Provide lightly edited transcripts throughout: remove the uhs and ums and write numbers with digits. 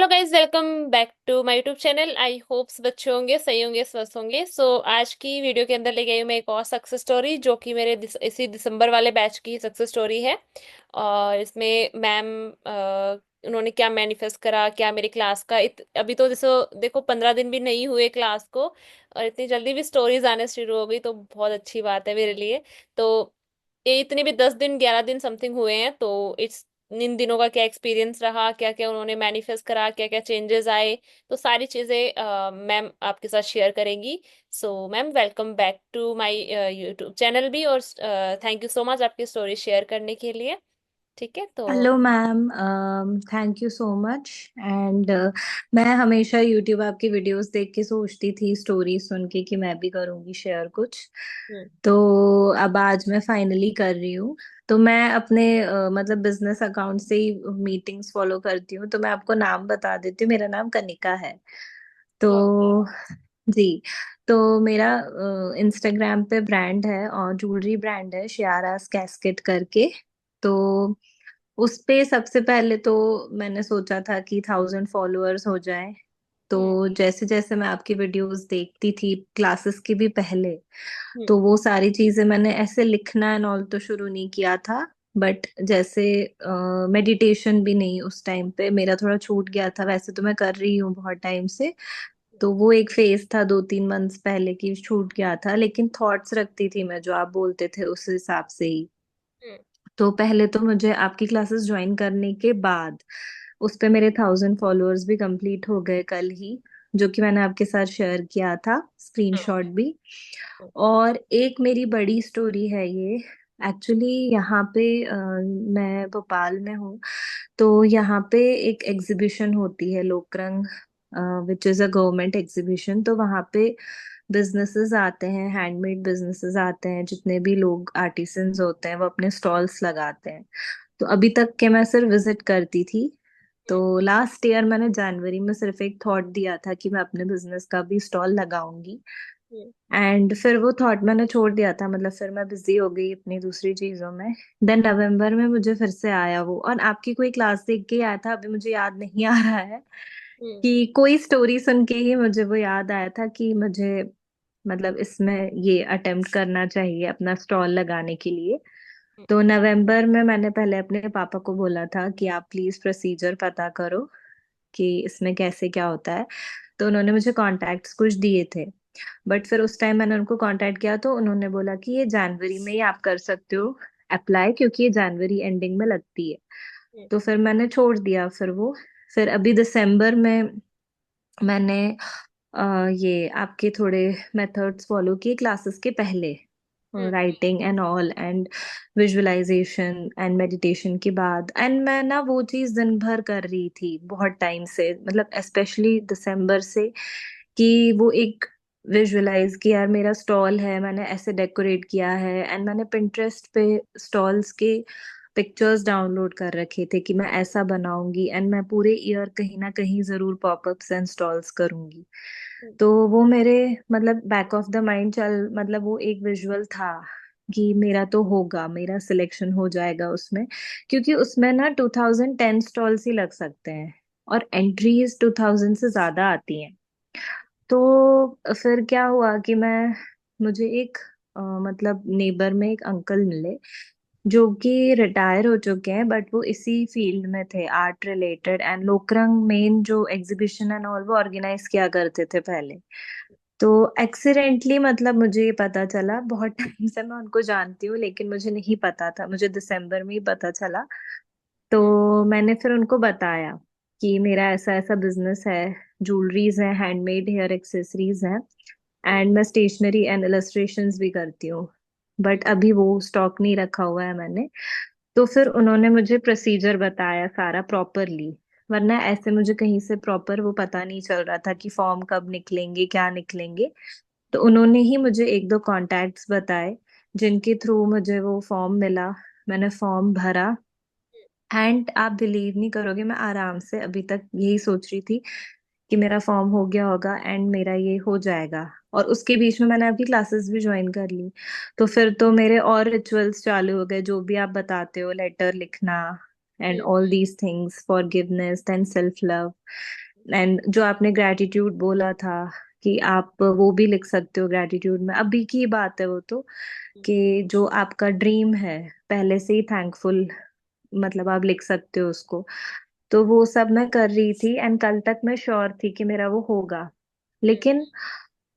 Hello guys, welcome back to my YouTube channel. I hopes बच्चे होंगे, सही होंगे, स्वस्थ होंगे। आज की वीडियो के अंदर लेके आई हूँ मैं एक और सक्सेस स्टोरी, जो कि मेरे इसी दिसंबर वाले बैच की सक्सेस स्टोरी है। और इसमें मैम उन्होंने क्या मैनिफेस्ट करा, क्या मेरी क्लास का अभी तो जैसे देखो 15 दिन भी नहीं हुए क्लास को, और इतनी जल्दी भी स्टोरीज आने शुरू हो गई, तो बहुत अच्छी बात है मेरे लिए। तो ये इतने भी 10 दिन 11 दिन समथिंग हुए हैं, तो इट्स इन दिनों का क्या एक्सपीरियंस रहा, क्या क्या उन्होंने मैनिफेस्ट करा, क्या क्या चेंजेस आए, तो सारी चीजें मैम आपके साथ शेयर करेंगी। So ma'am, welcome back to my YouTube channel भी, और थैंक यू सो मच आपकी स्टोरी शेयर करने के लिए। ठीक है तो। Hello ma'am. Thank you so much. And मैं हमेशा यूट्यूब आपकी वीडियोस देख के सोचती थी, स्टोरी सुन के, कि मैं भी करूँगी शेयर कुछ। हम्म। तो अब आज मैं फाइनली कर रही हूँ। तो मैं अपने मतलब बिजनेस अकाउंट से ही मीटिंग्स फॉलो करती हूँ। तो मैं आपको नाम बता देती हूँ, मेरा नाम कनिका है। ओके। तो जी। तो मेरा इंस्टाग्राम पे ब्रांड है और ज्वेलरी ब्रांड है, शियारास कैस्केट करके। तो उस पे सबसे पहले तो मैंने सोचा था कि 1000 फॉलोअर्स हो जाए। हम्म। तो जैसे जैसे मैं आपकी वीडियोस देखती थी क्लासेस के भी पहले, हम्म। तो वो सारी चीजें मैंने ऐसे लिखना एंड ऑल तो शुरू नहीं किया था। बट जैसे मेडिटेशन भी नहीं, उस टाइम पे मेरा थोड़ा छूट गया था। वैसे तो मैं कर रही हूँ बहुत टाइम से। तो वो एक फेज था 2-3 मंथ्स पहले की, छूट गया था। लेकिन थॉट्स रखती थी मैं, जो आप बोलते थे उस हिसाब से ही। हम्म। तो पहले तो मुझे आपकी क्लासेस ज्वाइन करने के बाद उस पे मेरे 1000 फॉलोअर्स भी कंप्लीट हो गए कल ही, जो कि मैंने आपके साथ शेयर किया था, स्क्रीनशॉट हाँ। भी। और एक मेरी बड़ी स्टोरी है ये। एक्चुअली यहाँ पे मैं भोपाल में हूँ। तो यहाँ पे एक एग्जीबिशन होती है, Lokrang, which is a government exhibition. तो वहाँ पे बिजनेसेस आते हैं, हैंडमेड बिजनेसेस आते हैं, जितने भी लोग आर्टिसंस होते हैं वो अपने स्टॉल्स लगाते हैं। तो अभी तक के मैं सिर्फ विजिट करती थी। तो लास्ट ईयर मैंने जनवरी में सिर्फ एक थॉट दिया था कि मैं अपने बिजनेस का भी स्टॉल लगाऊंगी। हम्म। एंड फिर वो थॉट मैंने छोड़ दिया था, मतलब फिर मैं बिजी हो गई अपनी दूसरी चीजों में। देन नवंबर में मुझे फिर से आया वो, और आपकी कोई क्लास देख के ही आया था, अभी मुझे याद नहीं आ रहा है। हम्म। कि कोई स्टोरी सुन के ही मुझे वो याद आया था कि मुझे मतलब इसमें ये अटेम्प्ट करना चाहिए अपना स्टॉल लगाने के लिए। तो नवंबर में मैंने पहले अपने पापा को बोला था कि आप प्लीज प्रोसीजर पता करो कि इसमें कैसे क्या होता है। तो उन्होंने मुझे कॉन्टैक्ट्स कुछ दिए थे। बट फिर उस टाइम मैंने उनको कांटेक्ट किया तो उन्होंने बोला कि ये जनवरी में ही आप कर सकते हो अप्लाई, क्योंकि ये जनवरी एंडिंग में लगती है। हम्म। तो फिर मैंने छोड़ दिया फिर वो। फिर अभी दिसंबर में मैंने ये आपके थोड़े मेथड्स फॉलो किए क्लासेस के पहले, hmm. Writing and all, and visualization and meditation के बाद। एंड मैं ना वो चीज दिन भर कर रही थी बहुत टाइम से, मतलब स्पेशली दिसंबर से। कि वो एक विजुअलाइज कि यार मेरा स्टॉल है, मैंने ऐसे डेकोरेट किया है। एंड मैंने पिंटरेस्ट पे स्टॉल्स के पिक्चर्स डाउनलोड कर रखे थे कि मैं ऐसा बनाऊंगी, एंड मैं पूरे ईयर कहीं ना कहीं जरूर पॉपअप्स एंड स्टॉल्स करूंगी। हम्म। तो वो मेरे मतलब बैक ऑफ द माइंड चल, मतलब वो एक विजुअल था कि मेरा तो होगा, मेरा सिलेक्शन हो जाएगा उसमें। क्योंकि उसमें ना 2010 स्टॉल्स ही लग सकते हैं, और एंट्रीज 2000 से ज्यादा आती हैं। तो फिर क्या हुआ कि मैं मुझे एक मतलब नेबर में एक अंकल मिले, जो कि रिटायर हो चुके हैं, बट वो इसी फील्ड में थे, art related. And Lokrang main जो एग्जीबिशन एंड ऑल वो ऑर्गेनाइज किया करते थे पहले। तो एक्सीडेंटली मतलब मुझे ये पता चला, बहुत टाइम से मैं उनको जानती हूँ लेकिन मुझे नहीं पता था, मुझे दिसंबर में ही पता चला। हम्म। तो मैंने फिर उनको बताया कि मेरा ऐसा ऐसा बिजनेस है, ज्वेलरीज है, हैंडमेड हेयर एक्सेसरीज हैं, हम्म। एंड मैं स्टेशनरी एंड इलस्ट्रेशंस भी करती हूँ। बट अभी वो स्टॉक नहीं रखा हुआ है मैंने। तो फिर उन्होंने मुझे प्रोसीजर बताया सारा प्रॉपरली, वरना ऐसे मुझे कहीं से प्रॉपर वो पता नहीं चल रहा था कि फॉर्म कब निकलेंगे, क्या निकलेंगे। तो उन्होंने ही मुझे एक दो कॉन्टैक्ट्स बताए, जिनके थ्रू मुझे वो फॉर्म मिला। मैंने फॉर्म भरा। एंड आप बिलीव नहीं करोगे, मैं आराम से अभी तक यही सोच रही थी कि मेरा फॉर्म हो गया होगा एंड मेरा ये हो जाएगा। और उसके बीच में मैंने आपकी क्लासेस भी ज्वाइन कर ली। तो फिर तो मेरे और रिचुअल्स चालू हो गए, जो भी आप बताते हो, लेटर लिखना and hmm. All these things, forgiveness and self love. And जो आपने ग्रैटिट्यूड बोला था कि आप वो भी लिख सकते हो ग्रैटिट्यूड में, अभी की बात है वो तो, कि जो आपका ड्रीम है पहले से ही थैंकफुल, मतलब आप लिख सकते हो उसको। तो वो सब मैं कर रही थी एंड कल तक मैं श्योर थी कि मेरा वो होगा। हम्म। लेकिन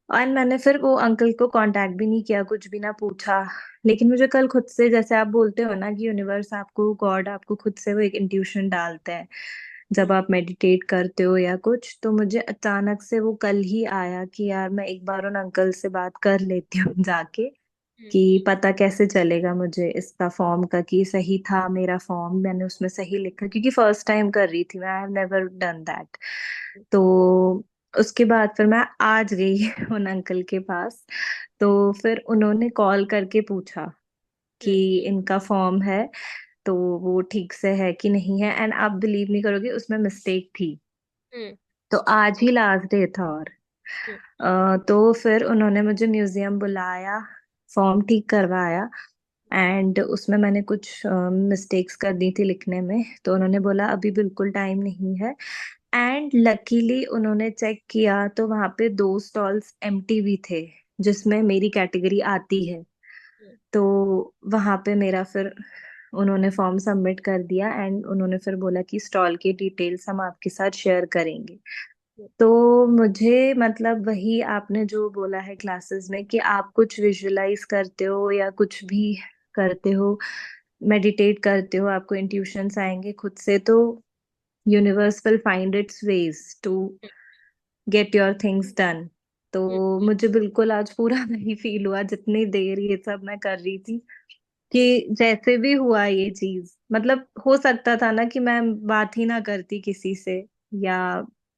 एंड मैंने फिर वो अंकल को कांटेक्ट भी नहीं किया, कुछ भी ना पूछा। लेकिन मुझे कल खुद से, जैसे आप बोलते हो ना कि यूनिवर्स आपको, गॉड आपको खुद से वो एक इंट्यूशन डालते हैं जब आप मेडिटेट करते हो या कुछ, तो मुझे अचानक से वो कल ही आया कि यार मैं एक बार उन अंकल से बात कर लेती हूँ जाके, हम्म। कि पता कैसे चलेगा मुझे इसका फॉर्म का कि सही था मेरा फॉर्म, मैंने उसमें सही लिखा, क्योंकि फर्स्ट टाइम कर रही थी मैं, I have never done that. तो उसके बाद फिर मैं आज गई उन अंकल के पास। तो फिर उन्होंने कॉल करके पूछा कि हम्म। इनका फॉर्म है तो वो ठीक से है कि नहीं है, एंड आप बिलीव नहीं करोगे उसमें मिस्टेक थी। हम्म। तो आज ही लास्ट डे था। और हम्म। तो फिर उन्होंने मुझे म्यूजियम बुलाया, फॉर्म ठीक करवाया, एंड उसमें मैंने कुछ मिस्टेक्स कर दी थी लिखने में, तो उन्होंने बोला अभी बिल्कुल टाइम नहीं है। एंड लकीली उन्होंने चेक किया तो वहां पे 2 स्टॉल्स एम्प्टी भी थे जिसमें मेरी कैटेगरी आती है। हम्म। तो वहां पे मेरा फिर उन्होंने फॉर्म सबमिट कर दिया एंड उन्होंने फिर बोला कि स्टॉल की डिटेल्स हम आपके साथ शेयर करेंगे। तो मुझे मतलब वही आपने जो बोला है क्लासेस में कि आप कुछ विजुलाइज करते हो या कुछ भी करते हो, मेडिटेट करते हो, आपको इंट्यूशंस आएंगे खुद से, तो universe will find its ways to get your things done. तो हम्म। मुझे बिल्कुल आज पूरा वही फील हुआ जितनी देर ये सब मैं कर रही थी, कि जैसे भी हुआ ये चीज, मतलब हो सकता था ना कि मैं बात ही ना करती किसी से या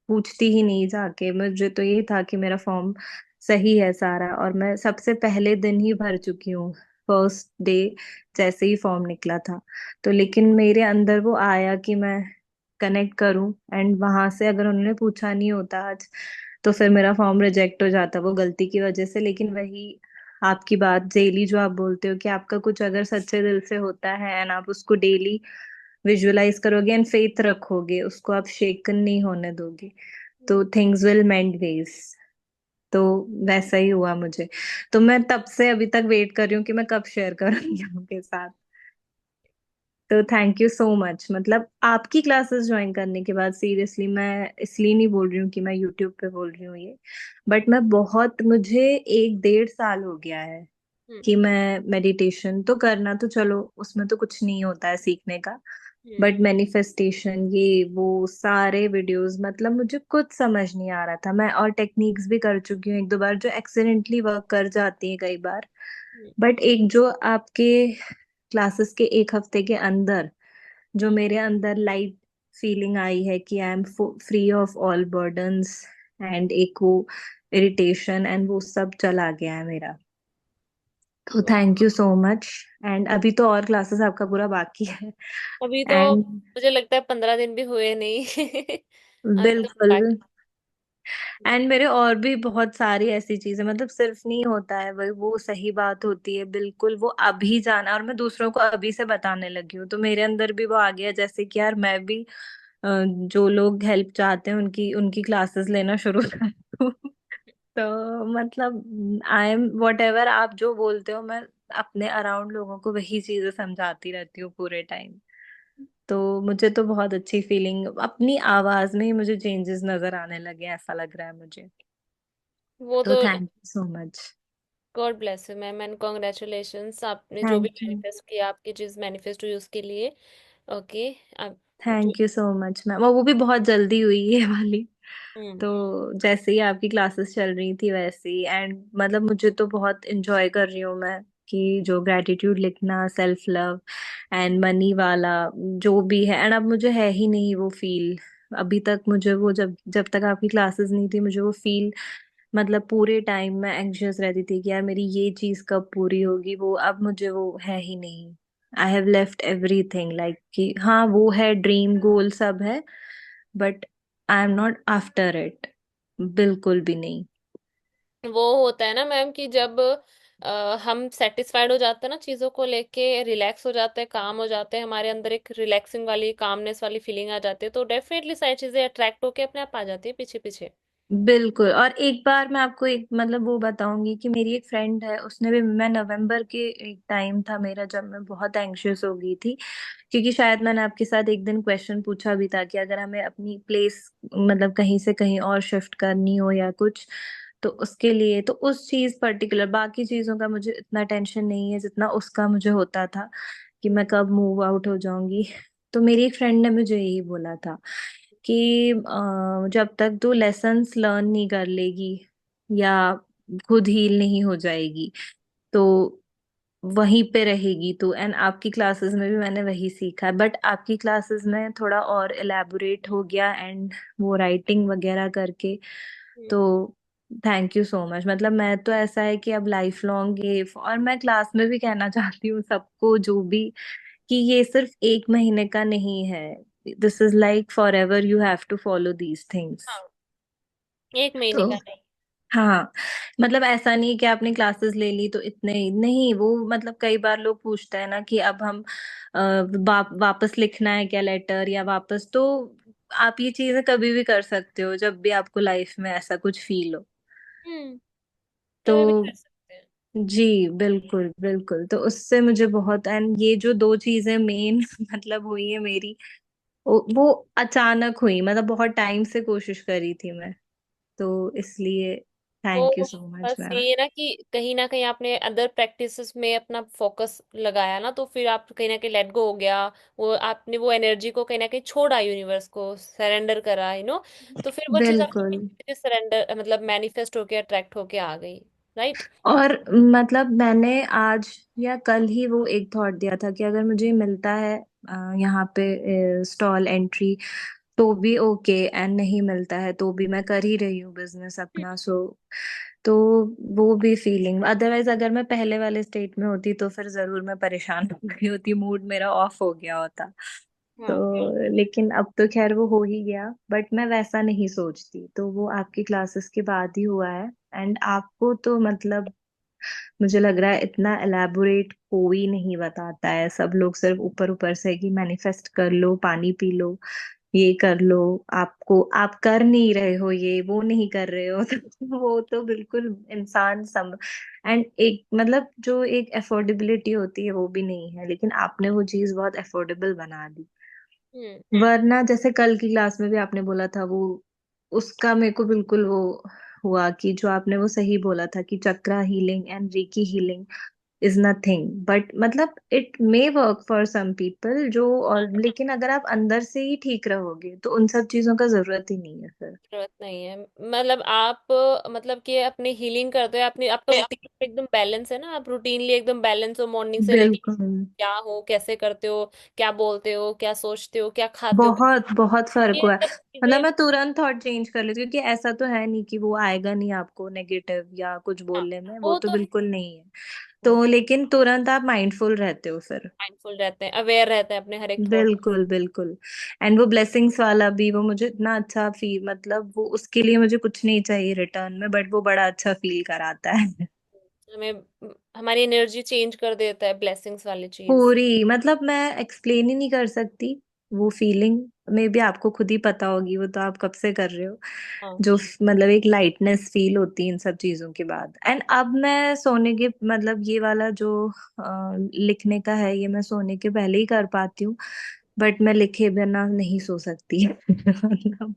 पूछती ही नहीं जाके। मुझे तो ये था कि मेरा फॉर्म सही है सारा, और मैं सबसे पहले दिन ही भर चुकी हूँ, फर्स्ट डे जैसे ही फॉर्म निकला था। तो लेकिन मेरे अंदर वो आया कि मैं कनेक्ट करूं, एंड वहां से अगर उन्होंने पूछा नहीं होता आज तो फिर मेरा फॉर्म रिजेक्ट हो जाता वो गलती की वजह से। लेकिन वही आपकी बात डेली जो आप बोलते हो कि आपका कुछ अगर सच्चे दिल से होता है एंड आप उसको डेली विजुअलाइज करोगे एंड फेथ रखोगे, उसको आप शेकन नहीं होने दोगे, तो थिंग्स विल मेंड वेज। तो वैसा ही हुआ मुझे। तो मैं तब से अभी तक वेट कर रही हूँ कि मैं कब शेयर करूंगी आपके साथ। तो थैंक यू सो मच। मतलब आपकी क्लासेस ज्वाइन करने के बाद सीरियसली, मैं इसलिए नहीं बोल रही हूँ कि मैं यूट्यूब पे बोल रही हूँ ये, बट मैं बहुत, मुझे 1 1.5 साल हो गया है हम्म। कि मैं मेडिटेशन तो करना, तो चलो उसमें तो कुछ नहीं होता है सीखने का, हम्म। बट मैनिफेस्टेशन ये वो सारे वीडियोस, मतलब मुझे कुछ समझ नहीं आ रहा था। मैं और टेक्निक्स भी कर चुकी हूँ 1 2 बार जो एक्सीडेंटली वर्क कर जाती है कई बार, हम्म। बट एक जो आपके क्लासेस के 1 हफ्ते के अंदर जो मेरे अंदर लाइट फीलिंग आई है कि I am free of all burdens and एक वो इरिटेशन एंड वो सब चला गया है मेरा। तो वाह। Thank you so much. And अभी तो और क्लासेस आपका पूरा बाकी है। अभी तो एंड मुझे लगता है 15 दिन भी हुए नहीं। अभी तो बिल्कुल। बाकी। एंड मेरे और भी बहुत सारी ऐसी चीजें, मतलब सिर्फ नहीं होता है वो सही बात होती है बिल्कुल, वो अभी जाना, और मैं दूसरों को अभी से बताने लगी हूँ, तो मेरे अंदर भी वो आ गया जैसे कि यार मैं भी जो लोग हेल्प चाहते हैं उनकी उनकी क्लासेस लेना शुरू कर दूँ। तो मतलब आई एम वट एवर आप जो बोलते हो, मैं अपने अराउंड लोगों को वही चीजें समझाती रहती हूँ पूरे टाइम। तो मुझे तो बहुत अच्छी फीलिंग, अपनी आवाज में ही मुझे चेंजेस नजर आने लगे, ऐसा लग रहा है मुझे। वो तो तो thank you so much. God bless you ma'am and congratulations, आपने जो भी थैंक यू। मैनिफेस्ट किया, आपकी चीज मैनिफेस्ट हुई उसके लिए। ओके। आप जो। Thank you so much ma'am, वो भी बहुत जल्दी हुई ये वाली। हम्म। तो जैसे ही आपकी क्लासेस चल रही थी वैसे ही, एंड मतलब मुझे तो बहुत इंजॉय कर रही हूँ मैं कि जो ग्रेटिट्यूड लिखना, सेल्फ लव एंड मनी वाला जो भी है, एंड अब मुझे है ही नहीं वो फील। अभी तक मुझे वो, जब जब तक आपकी क्लासेस नहीं थी मुझे वो फील, मतलब पूरे टाइम मैं एंग्शियस रहती थी कि यार मेरी ये चीज कब पूरी होगी, वो अब मुझे वो है ही नहीं। I have left everything, like कि हाँ वो है, ड्रीम गोल सब है, but I am not after it, बिल्कुल भी नहीं। वो होता है ना मैम कि जब हम सेटिस्फाइड हो जाते हैं ना चीज़ों को लेके, रिलैक्स हो जाते हैं, काम हो जाते हैं, हमारे अंदर एक रिलैक्सिंग वाली, कामनेस वाली फीलिंग आ जाती है, तो डेफिनेटली सारी चीज़ें अट्रैक्ट होके अपने आप आ जाती है पीछे पीछे। बिल्कुल। और एक बार मैं आपको एक मतलब वो बताऊंगी कि मेरी एक फ्रेंड है, उसने भी, मैं नवंबर के एक टाइम था मेरा जब मैं बहुत एंग्शियस हो गई थी, क्योंकि शायद मैंने आपके साथ एक दिन क्वेश्चन पूछा भी था कि अगर हमें अपनी प्लेस मतलब कहीं से कहीं और शिफ्ट करनी हो या कुछ, तो उसके लिए तो उस चीज पर्टिकुलर, बाकी चीजों का मुझे इतना टेंशन नहीं है जितना उसका मुझे होता था कि मैं कब मूव आउट हो जाऊंगी। तो मेरी एक फ्रेंड ने मुझे यही बोला था कि जब तक तू लेसन्स लर्न नहीं कर लेगी या खुद हील नहीं हो जाएगी, तो वहीं पे रहेगी तू। एंड आपकी क्लासेस में भी मैंने वही सीखा, बट आपकी क्लासेस में थोड़ा और इलेबोरेट हो गया, एंड वो राइटिंग वगैरह करके। हम्म। तो थैंक यू सो मच। मतलब मैं तो ऐसा है कि अब लाइफ लॉन्ग ये, और मैं क्लास में भी कहना चाहती हूँ सबको जो भी, कि ये सिर्फ एक महीने का नहीं है, this is like forever, you have to follow these things. हाँ, एक महीने तो का नहीं। हाँ, मतलब ऐसा नहीं कि आपने क्लासेस ले ली तो इतने ही नहीं, वो मतलब कई बार लोग पूछते हैं ना कि अब हम वापस लिखना है क्या लेटर या वापस, तो आप ये चीजें कभी भी कर सकते हो जब भी आपको लाइफ में ऐसा कुछ फील हो। हम्म। तो कभी भी कर सकते हैं। जी, बिल्कुल बिल्कुल। तो उससे मुझे बहुत, एंड ये जो दो चीजें मेन मतलब हुई है मेरी, वो अचानक हुई, मतलब बहुत टाइम से कोशिश करी थी मैं, तो इसलिए थैंक यू वो सो मच बस मैम। ये है ना कि कहीं ना कहीं आपने अदर प्रैक्टिसेस में अपना फोकस लगाया ना, तो फिर आप कहीं ना कहीं लेट गो हो गया। वो आपने वो एनर्जी को कहीं ना कहीं छोड़ा, यूनिवर्स को सरेंडर करा, तो फिर वो चीज बिल्कुल। आपको सरेंडर मतलब मैनिफेस्ट होके अट्रैक्ट होके आ गई। राइट। और मतलब मैंने आज या कल ही वो एक थॉट दिया था कि अगर मुझे मिलता है यहाँ पे स्टॉल एंट्री तो भी ओके, एंड नहीं मिलता है तो भी मैं कर ही रही हूँ बिजनेस अपना। सो तो वो भी फीलिंग, अदरवाइज अगर मैं पहले वाले स्टेट में होती तो फिर जरूर मैं परेशान हो गई होती, मूड मेरा ऑफ हो गया होता। हाँ। तो लेकिन अब तो खैर वो हो ही गया, बट मैं वैसा नहीं सोचती, तो वो आपकी क्लासेस के बाद ही हुआ है। एंड आपको तो मतलब मुझे लग रहा है इतना एलैबोरेट कोई नहीं बताता है, सब लोग सिर्फ ऊपर ऊपर से कि मैनिफेस्ट कर लो, पानी पी लो, ये कर लो, आपको आप कर नहीं रहे हो, ये वो नहीं कर रहे हो तो वो तो बिल्कुल इंसान सम, एंड एक मतलब जो एक अफोर्डेबिलिटी होती है वो भी नहीं है, लेकिन आपने वो चीज बहुत अफोर्डेबल बना दी। हम्म। वरना जैसे कल की क्लास में भी आपने बोला था वो, उसका मेरे को बिल्कुल वो हुआ कि जो आपने वो सही बोला था कि chakra healing and reiki healing is nothing, but मतलब it may work for some people जो, और लेकिन अगर आप अंदर से ही ठीक रहोगे तो उन सब चीजों का जरूरत ही नहीं है फिर। जरूरत नहीं है। मतलब आप मतलब कि अपनी हीलिंग करते हो, अपनी आपका रूटीन एकदम बैलेंस है ना, आप रूटीनली एकदम बैलेंस हो, मॉर्निंग से लेके बिल्कुल। क्या हो, कैसे करते हो, क्या बोलते हो, क्या सोचते हो, क्या खाते हो, बहुत बहुत फर्क ये हुआ है। सब मतलब चीजें। मैं तुरंत थॉट चेंज कर लेती हूँ, क्योंकि ऐसा तो है नहीं कि वो आएगा नहीं आपको नेगेटिव या कुछ हाँ, बोलने में, वो वो तो तो है। बिल्कुल नहीं है। तो लेकिन तुरंत आप माइंडफुल रहते हो फिर। माइंडफुल रहते हैं, अवेयर रहते हैं अपने हर एक थॉट। बिल्कुल बिल्कुल। एंड वो ब्लेसिंग्स वाला भी, वो मुझे इतना अच्छा फील, मतलब वो उसके लिए मुझे कुछ नहीं चाहिए रिटर्न में, बट वो बड़ा अच्छा फील कराता है। हमें हमारी एनर्जी चेंज कर देता है ब्लेसिंग्स वाली चीज। पूरी, मतलब मैं एक्सप्लेन ही नहीं कर सकती वो फीलिंग, मे भी आपको खुद ही पता होगी, वो तो आप कब से कर रहे हो। हाँ। जो मतलब एक लाइटनेस फील होती है इन सब चीजों के बाद। एंड अब मैं सोने के मतलब ये वाला जो लिखने का है, ये मैं सोने के पहले ही कर पाती हूँ, बट मैं लिखे बिना नहीं सो सकती मतलब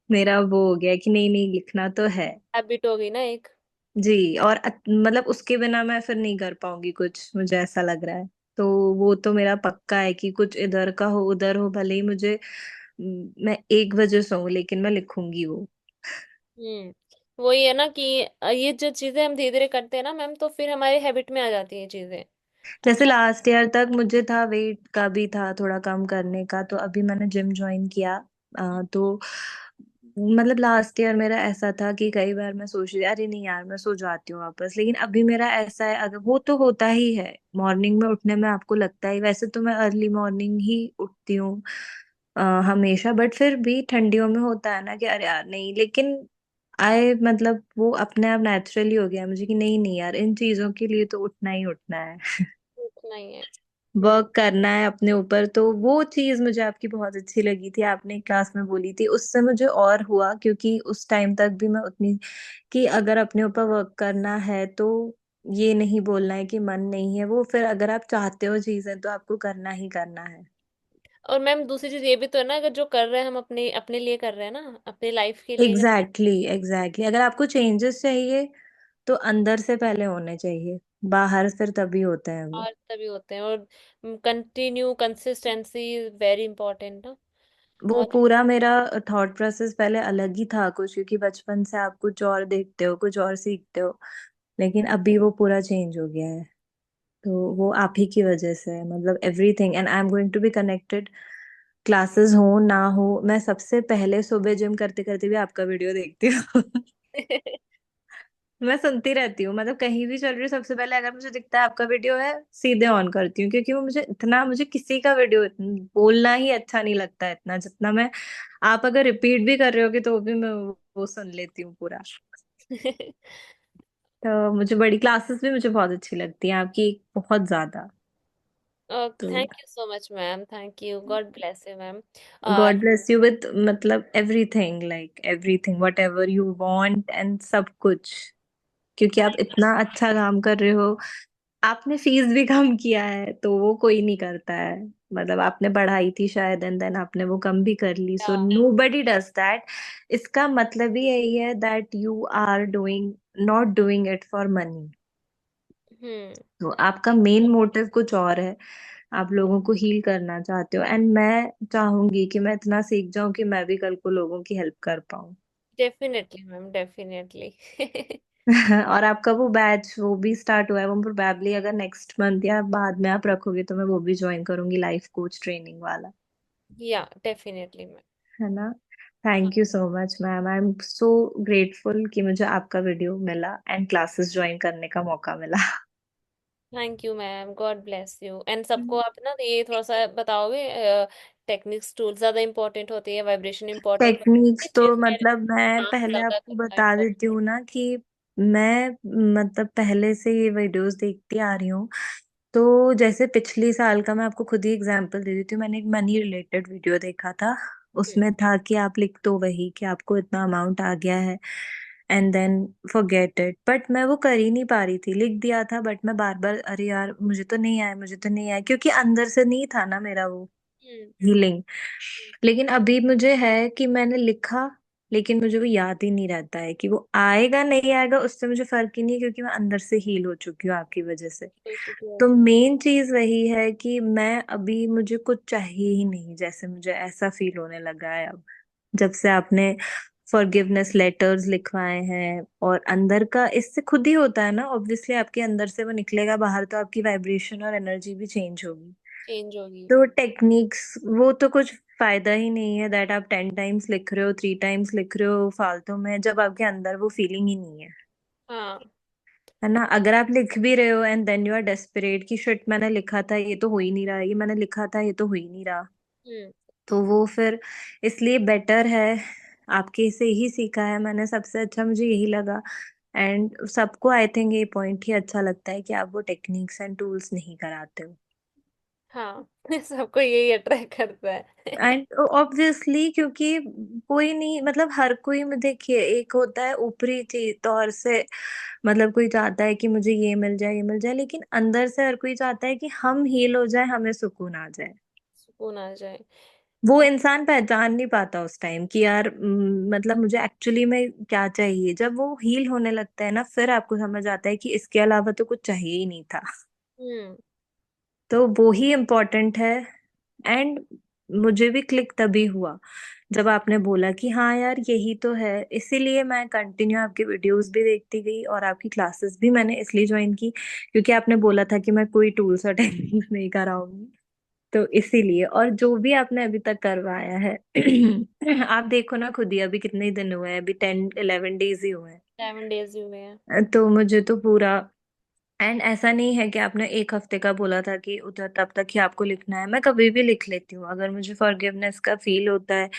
मेरा वो हो गया है कि नहीं नहीं, लिखना तो है। हैबिट हो गई ना एक। जी। और मतलब उसके बिना मैं फिर नहीं कर पाऊंगी कुछ, मुझे ऐसा लग रहा है। तो वो तो मेरा पक्का है कि कुछ इधर का हो उधर हो, भले ही मुझे मैं 1 बजे सोऊं, लेकिन मैं लिखूंगी वो। वही है ना कि ये जो चीजें हम धीरे धीरे करते हैं ना मैम, तो फिर हमारे हैबिट में आ जाती है ये चीजें। जैसे अच्छा। लास्ट ईयर तक मुझे था, वेट का भी था थोड़ा कम करने का, तो अभी मैंने जिम ज्वाइन किया। तो मतलब लास्ट ईयर मेरा ऐसा था कि कई बार मैं सोच रही अरे नहीं यार मैं सो जाती हूँ वापस, लेकिन अभी मेरा ऐसा है, अगर वो तो होता ही है मॉर्निंग में उठने में, आपको लगता है वैसे तो मैं अर्ली मॉर्निंग ही उठती हूँ हमेशा, बट फिर भी ठंडियों में होता है ना कि अरे यार नहीं, लेकिन मतलब वो अपने आप नेचुरली हो गया मुझे कि नहीं नहीं यार, इन चीजों के लिए तो उठना ही उठना है। उतना ही है। हम्म। वर्क करना है अपने ऊपर। तो वो चीज मुझे आपकी बहुत अच्छी लगी थी, आपने क्लास में बोली थी, उससे मुझे और हुआ, क्योंकि उस टाइम तक भी मैं उतनी कि अगर अपने ऊपर वर्क करना है तो ये नहीं बोलना है कि मन नहीं है, वो फिर अगर आप चाहते हो चीजें तो आपको करना ही करना है। और मैम दूसरी चीज ये भी तो है ना, अगर जो कर रहे हैं हम अपने अपने लिए कर रहे हैं ना, अपने लाइफ के लिए कर एग्जैक्टली एग्जैक्टली, अगर आपको चेंजेस चाहिए तो अंदर से पहले होने चाहिए, बाहर फिर तभी होते हैं वो। और तभी होते हैं। और कंटिन्यू कंसिस्टेंसी वेरी इंपॉर्टेंट ना। वो बहुत। पूरा मेरा थॉट प्रोसेस पहले अलग ही था कुछ, क्योंकि बचपन से आप कुछ और देखते हो, कुछ और सीखते हो, लेकिन अभी वो पूरा चेंज हो गया है। तो वो आप ही की वजह से है, मतलब everything, and I am going to be connected, classes हो ना हो, मैं सबसे पहले सुबह जिम करते करते भी आपका वीडियो देखती हूँ। मैं सुनती रहती हूँ, मतलब कहीं भी चल रही हूँ, सबसे पहले अगर मुझे दिखता है आपका वीडियो है, सीधे ऑन करती हूँ, क्योंकि वो मुझे इतना, मुझे किसी का वीडियो बोलना ही अच्छा नहीं लगता है इतना जितना मैं, आप अगर रिपीट भी कर रहे होगे तो भी मैं वो सुन लेती हूँ पूरा। तो मुझे बड़ी क्लासेस भी मुझे बहुत अच्छी लगती हैं आपकी, बहुत ज्यादा। तो thank you so much ma'am, thank you, God bless you ma'am. God bless you with, मतलब everything, like everything whatever you want and सब कुछ, क्योंकि आप इतना अच्छा काम कर रहे हो। आपने फीस भी कम किया है तो वो कोई नहीं करता है, मतलब आपने बढ़ाई थी शायद एंड देन आपने वो कम भी कर ली, सो नोबडी डज दैट। इसका मतलब ही यही है that you are doing, not doing it for money. Hmm. तो आपका मेन मोटिव कुछ और है, आप लोगों को हील करना चाहते हो, एंड मैं चाहूंगी कि मैं इतना सीख जाऊं कि मैं भी कल को लोगों की हेल्प कर पाऊं। Definitely ma'am, definitely. और आपका वो बैच वो भी स्टार्ट हुआ है, वो प्रोबेबली अगर नेक्स्ट मंथ या बाद में आप रखोगे तो मैं वो भी ज्वाइन करूंगी, लाइफ कोच ट्रेनिंग वाला, या डेफिनेटली मैम। है ना। Thank you so much ma'am, I am so grateful कि मुझे आपका वीडियो मिला एंड क्लासेस ज्वाइन करने का मौका मिला। Thank you ma'am, God bless you. And सबको आप ना ये थोड़ा सा बताओगे, टेक्निक्स टूल्स ज्यादा इंपॉर्टेंट होती है, वाइब्रेशन इंपॉर्टेंट होती है, टेक्निक्स तो फिर मतलब मैं काम पहले ज्यादा आपको करना बता देती इम्पोर्टेंट हूँ ना कि मैं, मतलब पहले से ये वीडियोस देखती आ रही हूँ। तो जैसे पिछले साल का मैं आपको खुद ही एग्जांपल दे देती हूँ, मैंने एक मनी रिलेटेड वीडियो देखा था। है। उसमें था कि आप लिख दो वही कि आपको इतना अमाउंट आ गया है and then forget it, but मैं वो कर ही नहीं पा रही थी, लिख दिया था बट मैं बार बार अरे यार मुझे तो नहीं आया, मुझे तो नहीं आया, क्योंकि अंदर से नहीं था ना मेरा वो हम्म। हीलिंग। लेकिन अभी मुझे है कि मैंने लिखा, लेकिन मुझे वो याद ही नहीं रहता है कि वो आएगा नहीं आएगा, उससे मुझे फर्क ही नहीं, क्योंकि मैं अंदर से हील हो चुकी हूँ आपकी वजह से। हो चुकी है। तो मेन चीज वही है कि मैं अभी, मुझे कुछ चाहिए ही नहीं, जैसे मुझे ऐसा फील होने लगा है अब, जब से आपने फॉरगिवनेस लेटर्स लिखवाए हैं, और अंदर का इससे खुद ही होता है ना, ऑब्वियसली आपके अंदर से वो निकलेगा बाहर तो आपकी वाइब्रेशन और एनर्जी भी चेंज होगी। चेंज होगी। तो टेक्निक्स वो तो कुछ फायदा ही नहीं है, दैट आप 10 टाइम्स लिख रहे हो, 3 टाइम्स लिख रहे हो फालतू में, जब आपके अंदर वो फीलिंग ही नहीं है, हाँ। है ना। अगर आप लिख भी रहे हो and then you are desperate कि शिट मैंने लिखा था ये तो हो ही नहीं रहा, ये मैंने लिखा था ये तो हो ही नहीं रहा, हम्म। तो वो फिर, इसलिए बेटर है, आपके से ही सीखा है मैंने, सबसे अच्छा मुझे यही लगा। एंड सबको आई थिंक ये पॉइंट ही अच्छा लगता है कि आप वो टेक्निक्स एंड टूल्स नहीं कराते हो। हाँ। सबको यही अट्रैक्ट करता है। एंड ऑब्वियसली क्योंकि कोई नहीं, मतलब हर कोई में देखिए, एक होता है ऊपरी तौर से, मतलब कोई चाहता है कि मुझे ये मिल जाए ये मिल जाए, लेकिन अंदर से हर कोई चाहता है कि हम हील हो जाए, हमें सुकून आ जाए। सुकून आ जाए। वो हाँ। इंसान पहचान नहीं पाता उस टाइम कि यार मतलब मुझे एक्चुअली में क्या चाहिए, जब वो हील होने लगता है ना फिर आपको समझ आता है कि इसके अलावा तो कुछ चाहिए ही नहीं था। हम्म। तो वो ही इम्पोर्टेंट है। एंड मुझे भी क्लिक तभी हुआ जब आपने बोला कि हाँ यार यही तो है, इसीलिए मैं कंटिन्यू आपकी वीडियोस भी देखती गई, और आपकी क्लासेस भी मैंने इसलिए ज्वाइन की क्योंकि आपने बोला था कि मैं कोई टूल्स और टेक्निक्स नहीं कराऊंगी। तो इसीलिए, और जो भी आपने अभी तक करवाया है आप देखो ना खुद ही, अभी कितने ही दिन हुए हैं, अभी 10-11 डेज ही हुए 7 डेज हुए हैं। हैं, तो मुझे तो पूरा एंड ऐसा नहीं है कि आपने एक हफ्ते का बोला था कि उधर तब तक ही आपको लिखना है, मैं कभी भी लिख लेती हूँ। अगर मुझे फॉरगिवनेस का फील होता है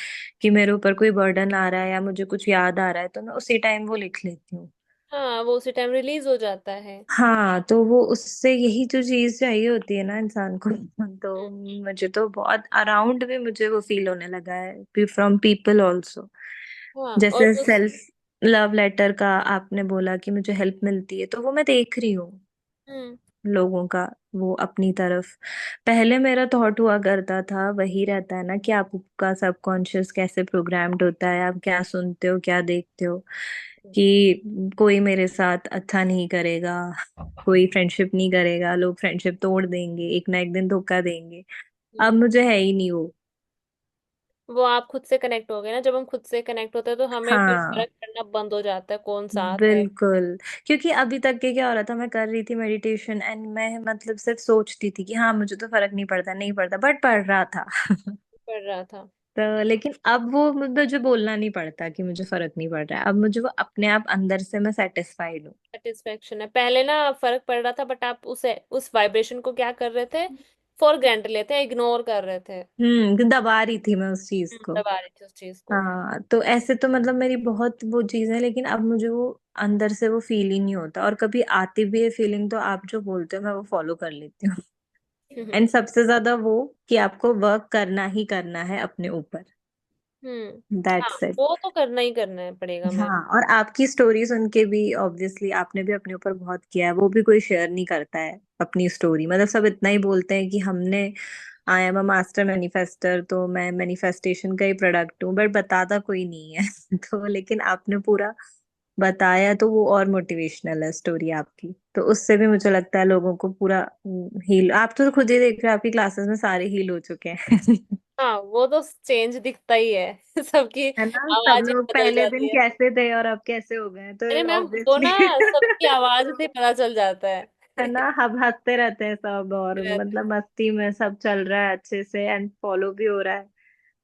कि मेरे ऊपर कोई बर्डन आ रहा है या मुझे कुछ याद आ रहा है, तो मैं उसी टाइम वो लिख लेती हूँ। हाँ, वो उसी टाइम रिलीज हो जाता है। हाँ, तो वो उससे यही जो चीज चाहिए होती है ना इंसान को। तो हम्म। मुझे तो बहुत अराउंड भी मुझे वो फील होने लगा है, फ्रॉम पीपल ऑल्सो। हाँ, और जैसे उस सेल्फ लव लेटर का आपने बोला कि मुझे हेल्प मिलती है, तो वो मैं देख रही हूँ हम्म। लोगों का, वो अपनी तरफ। पहले मेरा थॉट हुआ करता था, वही रहता है ना कि आपका सबकॉन्शियस कैसे प्रोग्राम्ड होता है, आप क्या सुनते हो क्या देखते हो, कि कोई मेरे साथ अच्छा नहीं करेगा, कोई फ्रेंडशिप नहीं करेगा, लोग फ्रेंडशिप तोड़ देंगे, एक ना एक दिन धोखा देंगे। अब हम्म। मुझे है ही नहीं वो। वो आप खुद से कनेक्ट हो गए ना, जब हम खुद से कनेक्ट होते हैं तो हमें फिर हाँ, फर्क करना बंद हो जाता है कौन साथ है। बिल्कुल। क्योंकि अभी तक के क्या हो रहा था, मैं कर रही थी मेडिटेशन एंड मैं मतलब सिर्फ सोचती थी कि हाँ मुझे तो फर्क नहीं पड़ता, नहीं पड़ता, बट पड़ रहा था। कर रहा था। तो लेकिन अब वो मुझे बोलना नहीं पड़ता कि मुझे फर्क नहीं पड़ रहा है, अब मुझे वो अपने आप अंदर से मैं सेटिस्फाइड हूँ। सेटिस्फेक्शन है, पहले ना फर्क पड़ रहा था बट आप उस वाइब्रेशन को क्या कर रहे थे, फॉर ग्रांटेड लेते हैं, इग्नोर कर रहे थे। दबा रही थी मैं उस चीज को। दबा रही थी उस चीज को। हाँ, तो ऐसे तो मतलब मेरी बहुत वो चीज है, लेकिन अब मुझे वो अंदर से वो फील ही नहीं होता, और कभी आती भी है फीलिंग तो आप जो बोलते हो मैं वो फॉलो कर लेती हूँ। हम्म। एंड सबसे ज्यादा वो कि आपको वर्क करना ही करना है अपने ऊपर। हम्म। हाँ, दैट्स इट। वो तो करना ही करना है पड़ेगा मैम। हाँ, और आपकी स्टोरी सुन के भी ऑब्वियसली आपने भी अपने ऊपर बहुत किया है, वो भी कोई शेयर नहीं करता है अपनी स्टोरी। मतलब सब इतना ही बोलते हैं कि हमने, I am a master manifester, तो मैं मैनिफेस्टेशन का ही प्रोडक्ट हूँ, बट बताता कोई नहीं है। तो लेकिन आपने पूरा बताया, तो वो और मोटिवेशनल है स्टोरी आपकी, तो उससे भी मुझे लगता है लोगों को पूरा हील। आप तो खुद ही देख रहे हो, आपकी क्लासेस में सारे हील हो चुके हैं। हाँ, वो तो चेंज दिखता ही है। सबकी है ना, सब आवाज ही लोग बदल पहले दिन जाती है। कैसे थे और अब कैसे हो गए हैं, अरे तो मैम, वो ना ऑब्वियसली। सबकी आवाज से पता चल जाता है। है ना, हम हंसते रहते हैं सब, और रहते मतलब मस्ती में सब चल रहा है अच्छे से, एंड फॉलो भी हो रहा है।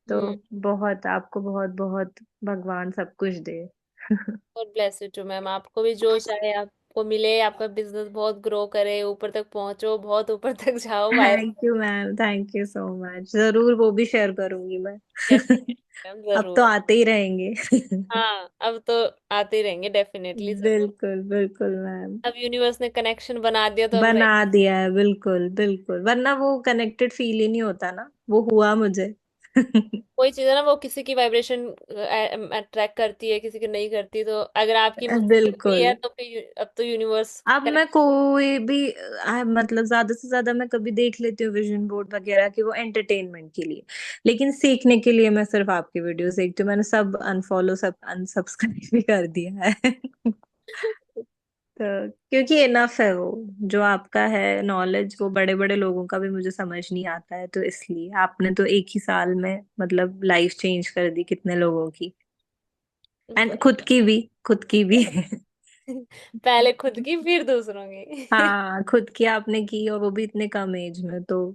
तो हम्म। बहुत आपको बहुत बहुत भगवान सब कुछ दे। God bless you too ma'am, आपको भी जो चाहे आपको मिले, आपका बिजनेस बहुत ग्रो करे, ऊपर तक पहुंचो, बहुत ऊपर तक जाओ, viral. Thank you ma'am, thank you so much, जरूर वो भी शेयर करूंगी मैं। डेफिनेटली मैम, अब तो जरूर। आते ही रहेंगे। हाँ, अब तो आते ही रहेंगे, डेफिनेटली जरूर। बिल्कुल बिल्कुल मैम। अब यूनिवर्स ने कनेक्शन बना दिया तो अब बना नहीं। दिया है, बिल्कुल बिल्कुल, वरना वो कनेक्टेड फील ही नहीं होता ना, वो हुआ मुझे। कोई चीज़ है ना, वो किसी की वाइब्रेशन अट्रैक्ट करती है, किसी की नहीं करती, तो अगर आपकी मुझसे जुड़ गई बिल्कुल। है तो फिर अब तो यूनिवर्स अब मैं कनेक्ट। कोई भी मतलब ज्यादा से ज्यादा मैं कभी देख लेती हूँ विजन बोर्ड वगैरह कि वो एंटरटेनमेंट के लिए, लेकिन सीखने के लिए मैं सिर्फ आपकी वीडियोस देखती हूँ। मैंने सब अनफॉलो, सब अनसब्सक्राइब भी कर दिया है। तो क्योंकि इनफ है वो, जो आपका है नॉलेज, वो बड़े बड़े लोगों का भी मुझे समझ नहीं आता है, तो इसलिए आपने तो एक ही साल में मतलब लाइफ चेंज कर दी कितने लोगों की, एंड खुद की भी, खुद की भी। पहले खुद की फिर दूसरों की। हाँ, खुद की आपने की, और वो भी इतने कम एज में, तो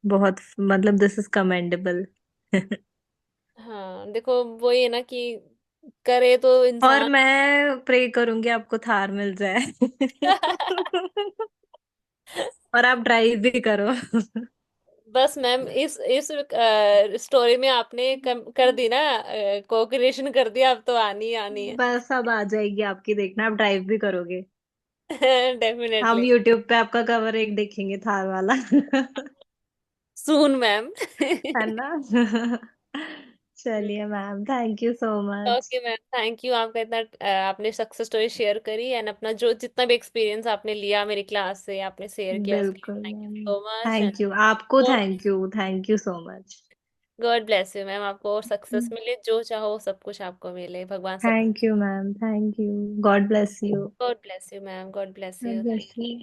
बहुत मतलब दिस इज कमेंडेबल। हाँ, देखो वही है ना कि करे तो और इंसान। मैं प्रे करूंगी आपको थार मिल जाए। और आप ड्राइव भी करो। बस मैम, इस स्टोरी में आपने कर दी ना, को क्रिएशन कर दिया, अब तो आनी ही आनी है। बस अब आ जाएगी आपकी, देखना आप ड्राइव भी करोगे। हम डेफिनेटली। यूट्यूब पे आपका कवर एक देखेंगे थार वाला। सून मैम। है ना। चलिए ma'am, thank you so much. Okay ma'am, thank you, आपका इतना आपने सक्सेस स्टोरी शेयर करी एंड अपना जो जितना भी एक्सपीरियंस आपने लिया मेरी क्लास से आपने शेयर किया, उसके बिल्कुल लिए thank you ma'am, so much and thank you आपको, thank you so much. God bless you ma'am, आपको और सक्सेस मिले, जो चाहो सब कुछ आपको मिले, भगवान सब। Thank you ma'am, thank you. God bless you. God bless you ma'am, God bless God you. Bless you.